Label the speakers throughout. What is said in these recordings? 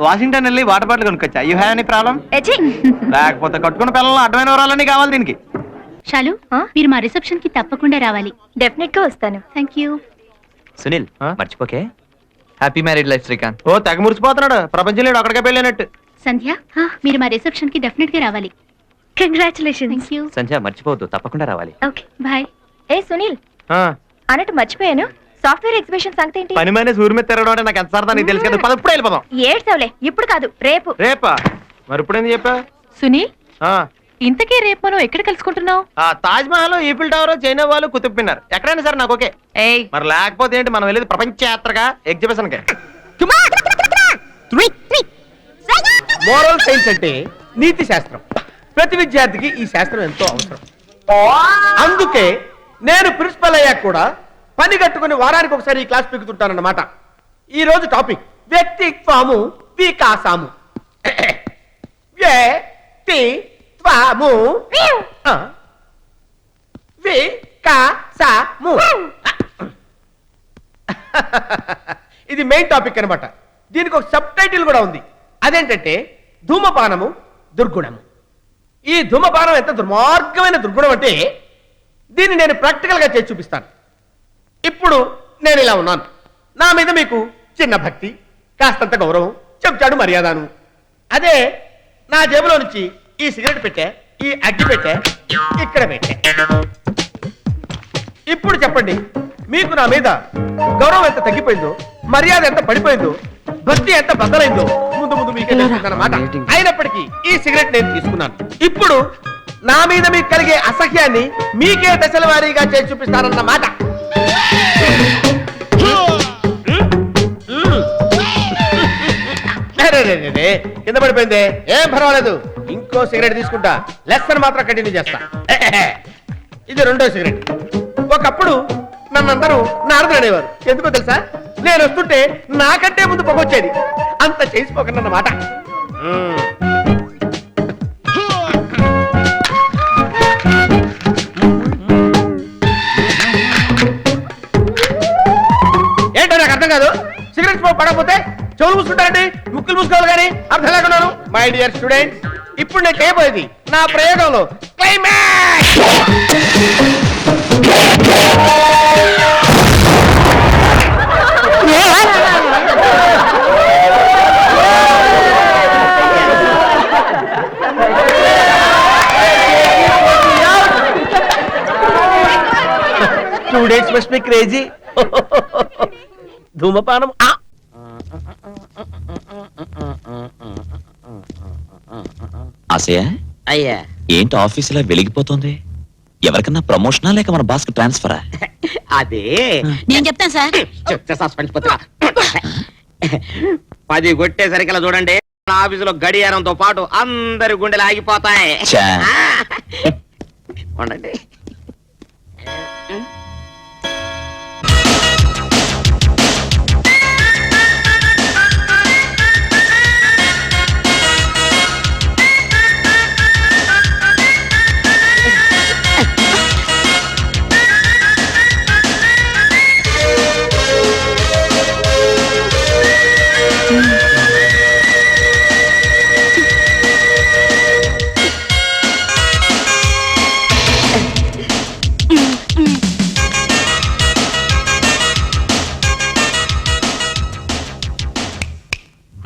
Speaker 1: Washington వెళ్ళి water bottle కొనుక్కొచ్చా. You have any problem? లేకపోతే కట్టుకున్న పిల్లలు అడ్డమైన వివరాలన్నీ కావాలి దీనికి.
Speaker 2: షాలు, మీరు మా రిసెప్షన్ కి తప్పకుండా రావాలి.
Speaker 3: డెఫినెట్ గా వస్తాను.
Speaker 2: Thank you.
Speaker 4: సునీల్, మర్చిపోకే. Happy married life Srikanth.
Speaker 1: ఓ తెగ మురిసిపోతున్నాడు, ప్రపంచంలో అక్కడికే పెళ్ళినట్టు.
Speaker 2: సంధ్య, మీరు మా రిసెప్షన్ కి డెఫినెట్ గా రావాలి.
Speaker 3: కంగ్రాచులేషన్స్.
Speaker 2: Thank you.
Speaker 4: సంధ్య మర్చిపోవద్దు, తప్పకుండా రావాలి.
Speaker 3: Okay
Speaker 2: bye.
Speaker 3: ఏ సునీల్, అన్నట్టు మర్చిపోయాను, సాఫ్ట్వేర్ ఎగ్జిబిషన్ సంగతి ఏంటి?
Speaker 1: పని మీద సూర్య మీద తిరగడం అంటే నాకు ఎంత సరదా నీకు తెలుసు కదా. ఇప్పుడు వెళ్ళిపోదాం.
Speaker 3: ఏడ్చావులే, ఇప్పుడు కాదు రేపు.
Speaker 1: రేపా? మరి ఇప్పుడు ఎందుకు చెప్పా?
Speaker 2: సునీల్, ఇంతకీ రేపు మనం ఎక్కడ కలుసుకుంటున్నావు?
Speaker 1: Taj Mahal, Eiffel tower, China వాళ్ళు, కుతుబ్ మినార్, ఎక్కడైనా సరే నాకు ఓకే. మరి లేకపోతే ఏంటి, మనం వెళ్ళేది ప్రపంచ యాత్రగా ఎగ్జిబిషన్ కి.
Speaker 5: మోరల్ సైన్స్ అంటే నీతి శాస్త్రం. ప్రతి విద్యార్థికి ఈ శాస్త్రం ఎంతో అవసరం. అందుకే నేను ప్రిన్సిపల్ అయ్యాక కూడా పని కట్టుకుని వారానికి ఒకసారి ఈ క్లాస్ పీకుతుంటానన్నమాట. ఈ రోజు టాపిక్ వ్యక్తిత్వము వికాసము. వ్యక్తిత్వము వికాసము. ఇది మెయిన్ టాపిక్ అన్నమాట. దీనికి ఒక సబ్ టైటిల్ కూడా ఉంది. అదేంటంటే ధూమపానము దుర్గుణము. ఈ ధూమపానం ఎంత దుర్మార్గమైన దుర్గుణం అంటే దీన్ని నేను ప్రాక్టికల్ గా చేసి చూపిస్తాను. ఇప్పుడు నేను ఇలా ఉన్నాను, నా మీద మీకు చిన్న భక్తి, కాస్తంత గౌరవం, చెప్తాడు మర్యాదను. అదే నా జేబులో నుంచి ఈ సిగరెట్ పెట్టే, ఈ అగ్గి పెట్టే, ఇక్కడ పెట్టే. ఇప్పుడు చెప్పండి, మీకు నా మీద గౌరవం ఎంత తగ్గిపోయిందో, మర్యాద ఎంత పడిపోయిందో, భక్తి ఎంత బద్దలైందో ముందు ముందు మీకే తెలుస్తుందన్నమాట. అయినప్పటికీ ఈ సిగరెట్ నేను తీసుకున్నాను. ఇప్పుడు నా మీద మీకు కలిగే అసహ్యాన్ని మీకే దశల వారీగా చేసి చూపిస్తానన్నమాట. కింద పడిపోయింది, ఏం పర్వాలేదు, ఇంకో సిగరెట్ తీసుకుంటా. లెసన్ మాత్రం కంటిన్యూ చేస్తా. ఇది రెండో సిగరెట్. ఒకప్పుడు నన్నందరూ నారదుడు అనేవారు. ఎందుకో తెలుసా? నేను వస్తుంటే నాకంటే ముందు పొగొచ్చేది. అంత చేసిపోకన్నమాట. ఏంటో నాకు అర్థం కాదు. సిగరెట్ స్మోక్ పడకపోతే చెవులు మూసుకుంటారండి, ముక్కులు మూసుకోవాలి కానీ అర్థం లేకున్నాను. మై డియర్ స్టూడెంట్స్, ఇప్పుడు నేను చేయబోయేది నా ప్రయోగంలో climax. Students must be crazy. ధూమపానం.
Speaker 6: ఆశయ,
Speaker 5: అయ్యా,
Speaker 6: ఏంటి ఆఫీసులో వెలిగిపోతుంది? ఎవరికన్నా ప్రమోషనా లేక మన బాస్ కి ట్రాన్స్ఫరా?
Speaker 5: అదే
Speaker 2: నేను చెప్తాను సార్.
Speaker 5: చెప్తే సస్పెన్స్ పోతున్నా. 10 కొట్టేసరికలా చూడండి, ఆఫీసులో గడియారంతో పాటు అందరి గుండెలు ఆగిపోతాయి. ఉండండి.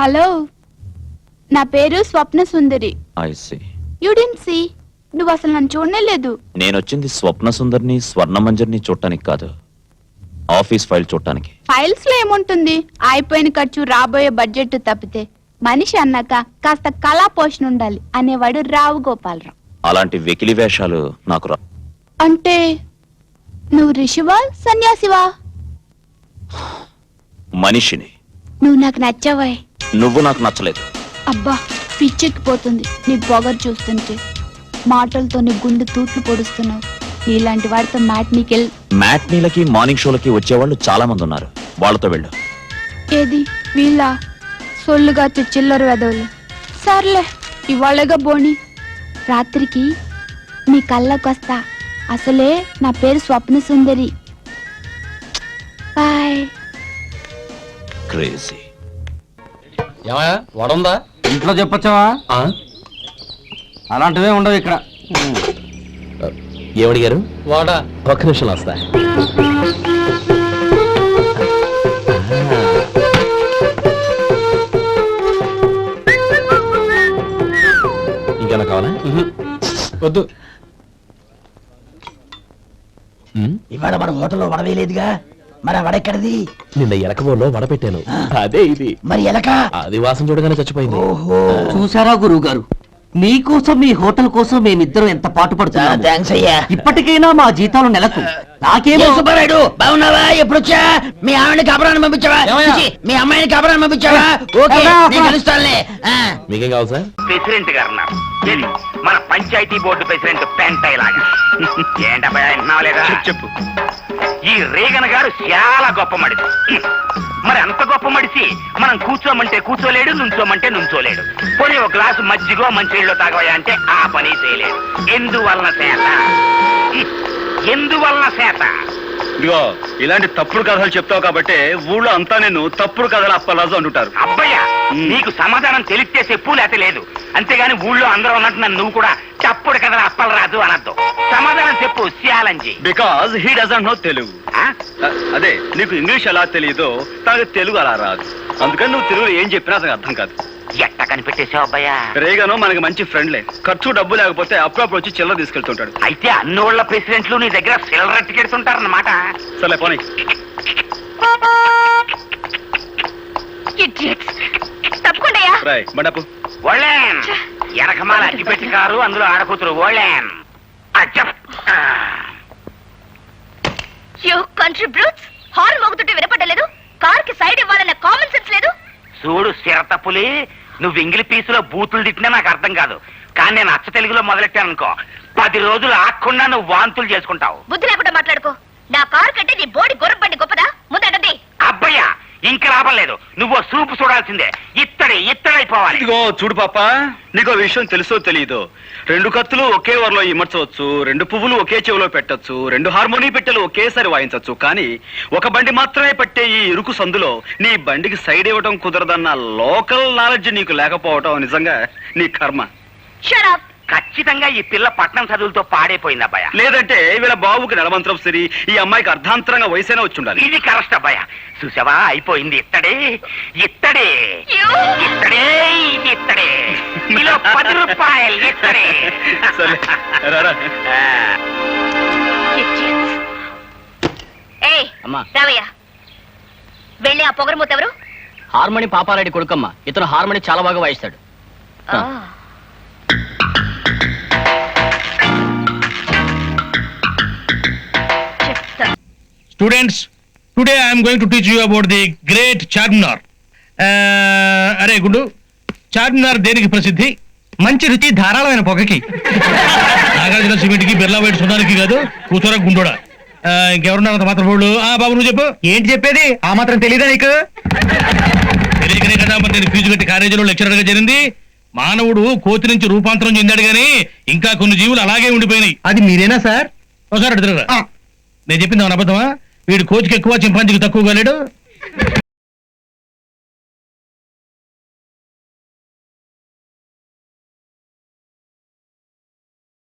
Speaker 7: హలో, నా పేరు Swapna Sundari.
Speaker 6: I see.
Speaker 7: You didn't see. నువ్వు అసలు నన్ను చూడనే లేదు.
Speaker 6: నేనొచ్చింది స్వప్న సుందరిని, స్వర్ణమంజర్ని చూడటానికి కాదు, ఆఫీస్ ఫైల్ చూడటానికి.
Speaker 7: ఫైల్స్ లో ఏముంటుంది? అయిపోయిన ఖర్చు, రాబోయే బడ్జెట్ తప్పితే మనిషి అన్నాక కాస్త కళా పోషణ ఉండాలి అనేవాడు రావు గోపాలరావు.
Speaker 6: అలాంటి వెకిలి వేషాలు నాకు రా.
Speaker 7: అంటే నువ్వు ఋషివా సన్యాసివా?
Speaker 6: మనిషిని.
Speaker 7: నువ్వు నాకు నచ్చావా?
Speaker 6: నువ్వు నాకు నచ్చలేదు.
Speaker 7: అబ్బా, పిచ్చెక్కిపోతుంది నీ పొగరు చూస్తుంటే. మాటలతో నీ గుండె తూట్లు పొడుస్తున్నావు. నీలాంటి వాడితో
Speaker 6: మ్యాట్నీలకి మార్నింగ్ షోలకి వచ్చేవాళ్ళు చాలా మంది ఉన్నారు, వాళ్ళతో వెళ్ళు.
Speaker 7: ఏది వీళ్ళ సొల్లుగా చిల్లర వెదవులు. సర్లే, ఇవాళగా బోని. రాత్రికి నీ కళ్ళకొస్తా. అసలే నా పేరు స్వప్న సుందరి. బాయ్.
Speaker 6: క్రేజీ.
Speaker 8: వడుందా?
Speaker 9: ఇంట్లో చెప్పొచ్చావా? అలాంటివే ఉండవు ఇక్కడ.
Speaker 8: ఏమడిగారు?
Speaker 9: వాడా
Speaker 8: ఒక్క నిమిషం వస్తా. ఇంకేనా కావాలా?
Speaker 9: వద్దు.
Speaker 10: ఇవాళ మన హోటల్లో వడవేయలేదుగా, మరి ఆ వడెక్కడిది?
Speaker 8: నిన్న ఎలకబోలో వడ పెట్టాను, అదే ఇది.
Speaker 10: మరి ఎలక
Speaker 8: అది వాసన చూడగానే చచ్చిపోయింది.
Speaker 10: చూసారా గురువు గారు, మీకోసం మీ హోటల్ కోసం మేమిద్దరం ఎంత పాటు పడుతున్నాం. థ్యాంక్స్ అయ్యా. ఇప్పటికైనా మా జీతాలు నెలకు నాకేమో. సుబ్బారాయుడు బాగున్నావా? ఎప్పుడొచ్చా? మీ ఆవిడని కబరాన్ని పంపించావా? చిచి, మీ అమ్మాయిని కబరాన్ని పంపించావా? ఓకే, నేను కలుస్తానులే.
Speaker 8: మీకేం కావాలి సార్?
Speaker 11: ప్రెసిడెంట్ గారు ఉన్నారు. ఏది? మన పంచాయతీ బోర్డు ప్రెసిడెంట్ పెంటై లాగా. ఏంటబ్బా విన్నావులేదా? చెప్పు. ఈ రేగన్ గారు చాలా గొప్ప మడిసి. మరి అంత గొప్ప మడిసి మనం కూర్చోమంటే కూర్చోలేడు, నుంచోమంటే నుంచోలేడు. పోనీ ఒక గ్లాసు మజ్జిగో మంచినీళ్ళు తాగవయా అంటే ఆ పని చేయలేడు. ఎందువలన చేత? ఎందువలన చేత?
Speaker 1: ఇదిగో ఇలాంటి తప్పుడు కథలు చెప్తావు కాబట్టి ఊళ్ళో అంతా నేను తప్పుడు కథలు అప్పలాజు అంటుంటారు.
Speaker 11: అబ్బయ్యా, నీకు సమాధానం తెలిస్తే చెప్పు, లేతే లేదు. అంతేగాని ఊళ్ళో అందరూ అన్నట్టు నన్ను నువ్వు కూడా తప్పుడు కథలు అప్పలరాజు అనద్దు. సమాధానం చెప్పు, శ్యాలంజీ.
Speaker 1: Because he doesn't know Telugu. అదే నీకు ఇంగ్లీష్ ఎలా తెలియదో తనకు తెలుగు అలా రాదు. అందుకని నువ్వు తెలుగులో ఏం చెప్పినా అతనికి అర్థం కాదు.
Speaker 11: ఎట్ట కనిపెట్టేశావు అబ్బయ్యా?
Speaker 1: రేగాను మనకి మంచి ఫ్రెండ్లే. ఖర్చు డబ్బు లేకపోతే అప్పుడప్పుడు వచ్చి చిల్లర తీసుకెళ్తుంటాడు.
Speaker 11: అయితే అన్నోళ్ల ప్రెసిడెంట్లు నీ దగ్గర సిల్లర్ టికెడుతుంటారన్నమాట.
Speaker 1: సరే పోనీ.
Speaker 3: తప్పకుండా
Speaker 1: రాయ్ బండపు.
Speaker 11: ఓళ్ళేన్ ఎనకమాల అగ్గిపెట్టి కారు, అందులో ఆడకూతురు ఓళ్ళేన్.
Speaker 3: కంట్రీ బ్రూట్స్, హార్న్ మోగుతుంటే వినపడలేదు. కార్ కి సైడ్ ఇవ్వాలన్న కామన్ సెన్స్ లేదు.
Speaker 11: చూడు సిరతపులి, నువ్వు ఇంగిలి పీసులో బూతులు తిట్టినా నాకు అర్థం కాదు. కానీ నేను అచ్చ తెలుగులో మొదలెట్టాను అనుకో, 10 రోజులు ఆకుండా నువ్వు వాంతులు చేసుకుంటావు.
Speaker 3: బుద్ధి లేకుండా మాట్లాడుకో. నా కార్ కంటే నీ బోడి గుర్రం బండి గొప్పదా? ముందండి.
Speaker 11: అబ్బయ్యా, ఇంకా లాభం లేదు. నువ్వు సూపు చూడాల్సిందే. ఇత్తడైపోవాలి.
Speaker 1: ఇదిగో చూడు పాప, నీకో విషయం తెలుసో తెలియదో, 2 కత్తులు ఒకే వరలో ఇమర్చవచ్చు, 2 పువ్వులు ఒకే చెవిలో పెట్టొచ్చు, 2 హార్మోనీ పెట్టెలు ఒకేసారి వాయించవచ్చు. కానీ ఒక బండి మాత్రమే పట్టే ఈ ఇరుకు సందులో నీ బండికి సైడ్ ఇవ్వటం కుదరదన్న లోకల్ నాలెడ్జ్ నీకు లేకపోవటం నిజంగా నీ కర్మ.
Speaker 3: Shut up.
Speaker 11: ఖచ్చితంగా ఈ పిల్ల పట్నం చదువులతో పాడైపోయింది అబ్బాయ.
Speaker 1: లేదంటే వీళ్ళ బాబుకి నెలమంత్రం సిరి, ఈ అమ్మాయికి అర్ధాంతరంగా వయసైనా వచ్చి ఉండాలి.
Speaker 11: ఇది కరెక్ట్ అబ్బాయ. చూసావా, అయిపోయింది. ఇత్తడే కిలో 10 రూపాయలు. ఇత్తడే.
Speaker 1: సరే రారా.
Speaker 3: రావయ్య, వెళ్ళి ఆ పొగరమూత ఎవరు?
Speaker 10: హార్మోని పాపారెడ్డి కొడుకమ్మ. ఇతను హార్మోని చాలా బాగా వాయిస్తాడు.
Speaker 12: Students, today I am going to teach you about the great Charminar. అరే గుండు, చార్మినార్ దేనికి ప్రసిద్ధి? మంచి రుచి, ధారాళమైన పొగకి. నాగార్జున సిమెంట్కి, బిర్లా వైట్ సుధానికి కాదు. కూతుర గుండోడా. ఇంకెవరున్నారు మాత్రం వాళ్ళు? బాబు నువ్వు చెప్పు. ఏంటి చెప్పేది? ఆ మాత్రం తెలీదా నీకు? తెలియకనే కదా మరి నేను ఫీజు కట్టి కాలేజీలో లెక్చరర్ గా చేరింది. మానవుడు కోతి నుంచి రూపాంతరం చెందాడు గానీ ఇంకా కొన్ని జీవులు అలాగే ఉండిపోయినాయి. అది మీరేనా సార్? ఒకసారి అడుగుతారా? నేను చెప్పింది ఏమన్నా అబద్ధమా? వీడు కోతికి ఎక్కువ, చింపాంజీకి తక్కువగా లేడు.